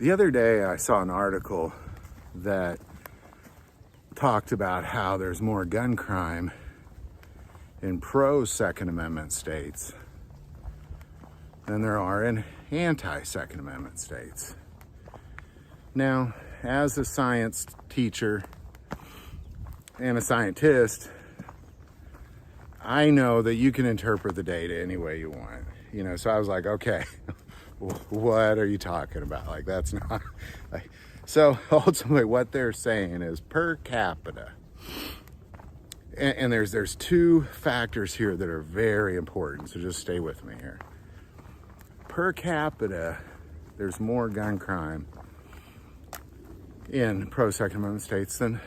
The other day I saw an article that talked about how there's more gun crime in pro-Second Amendment states than there are in anti-Second Amendment states. Now, as a science teacher and a scientist, I know that you can interpret the data any way you want. So I was like, okay, what are you talking about? Like, that's not like, so ultimately what they're saying is per capita. And there's two factors here that are very important, so just stay with me here. Per capita, there's more gun crime in pro-Second Amendment states than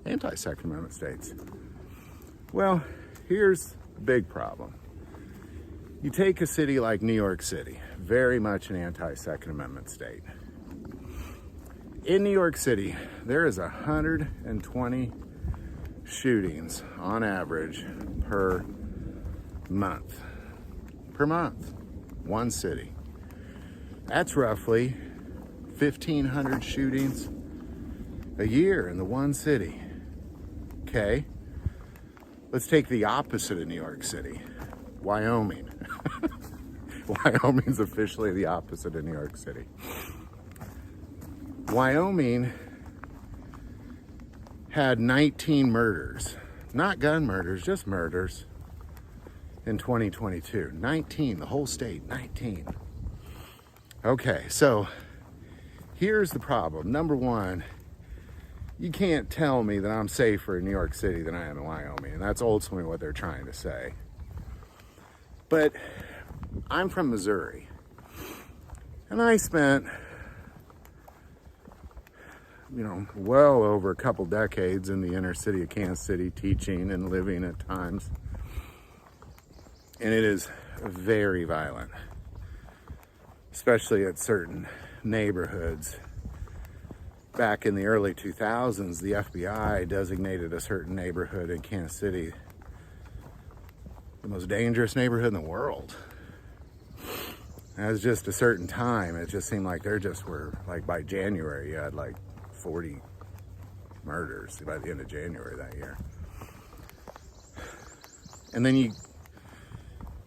anti-Second Amendment states. Well, here's the big problem. You take a city like New York City, very much an anti-Second Amendment state. In New York City, there is 120 shootings on average per month. Per month, one city. That's roughly 1,500 shootings a year in the one city. Okay, let's take the opposite of New York City, Wyoming. Wyoming's officially the opposite of New York City. Wyoming had 19 murders, not gun murders, just murders in 2022. 19, the whole state, 19. Okay, so here's the problem. Number one, you can't tell me that I'm safer in New York City than I am in Wyoming, and that's ultimately what they're trying to say. But I'm from Missouri, and I spent, well over a couple decades in the inner city of Kansas City teaching and living at times. And it is very violent, especially at certain neighborhoods. Back in the early 2000s, the FBI designated a certain neighborhood in Kansas City the most dangerous neighborhood in the world. And it was just a certain time. It just seemed like there just were, like by January, you had like 40 murders by the end of January that year. And then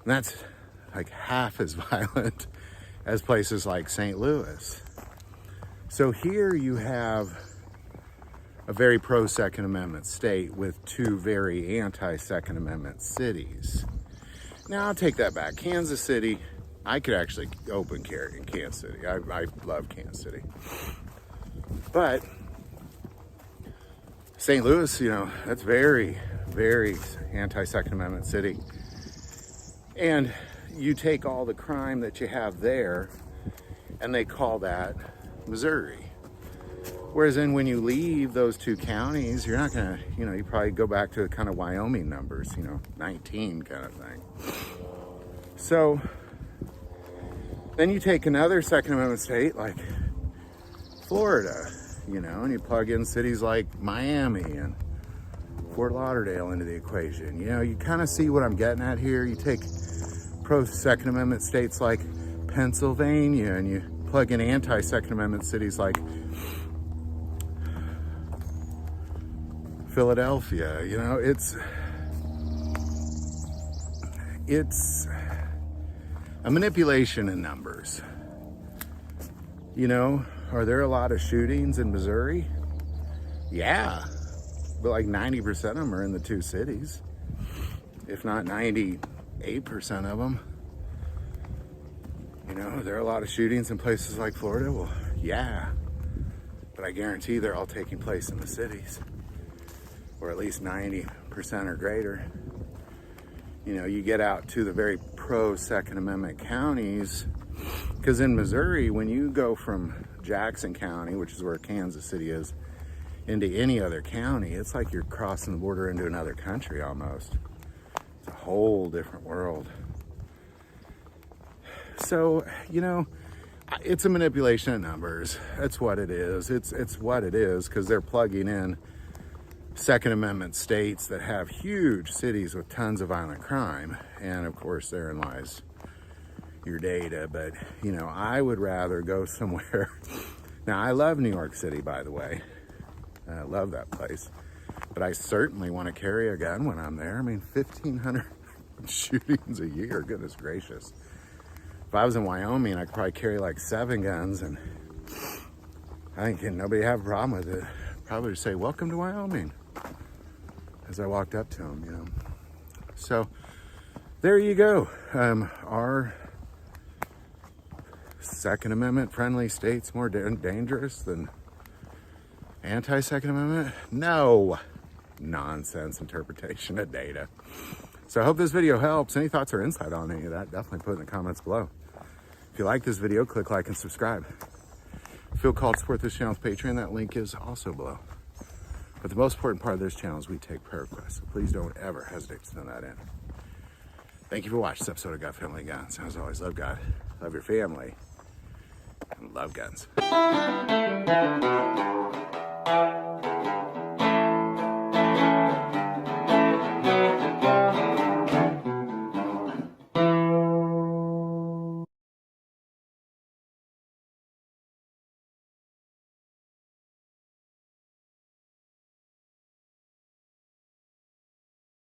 that's like half as violent as places like St. Louis. So here you have a very pro-Second Amendment state with two very anti-Second Amendment cities. Now, I'll take that back. Kansas City, I could actually open carry in Kansas City. I love Kansas City. But St. Louis, that's very, very anti-Second Amendment city. And you take all the crime that you have there, and they call that Missouri. Whereas then when you leave those two counties, you're not gonna, you probably go back to kind of Wyoming numbers, 19 kind of thing. So then you take another Second Amendment state like Florida, and you plug in cities like Miami and Fort Lauderdale into the equation. You kind of see what I'm getting at here. You take pro-Second Amendment states like Pennsylvania, and you plug in anti-Second Amendment cities like Philadelphia. It's a manipulation in numbers. Are there a lot of shootings in Missouri? Yeah, but like 90% of them are in the two cities, if not 98% of them. Are there a lot of shootings in places like Florida? Well, yeah, but I guarantee they're all taking place in the cities, or at least 90% or greater. You get out to the very pro-Second Amendment counties, because in Missouri, when you go from Jackson County, which is where Kansas City is, into any other county, it's like you're crossing the border into another country almost. It's a whole different world. So, it's a manipulation of numbers. That's what it is. It's what it is, because they're plugging in Second Amendment states that have huge cities with tons of violent crime. And of course, therein lies, your data, but you know, I would rather go somewhere. Now, I love New York City, by the way. I love that place, but I certainly want to carry a gun when I'm there. I mean, 1,500 shootings a year, goodness gracious. If I was in Wyoming, I could probably carry like 7 guns, and I think nobody have a problem with it. Probably say, welcome to Wyoming, as I walked up to them, you know. So there you go. Are Second Amendment friendly states more dangerous than anti-Second Amendment? No. Nonsense interpretation of data. So I hope this video helps. Any thoughts or insight on any of that, definitely put in the comments below. If you like this video, click like and subscribe. If you feel called to support this channel's Patreon, that link is also below. But the most important part of this channel is we take prayer requests. So please don't ever hesitate to send that in. Thank you for watching this episode of God, Family, Guns. As always, love God, love your family, and love guns.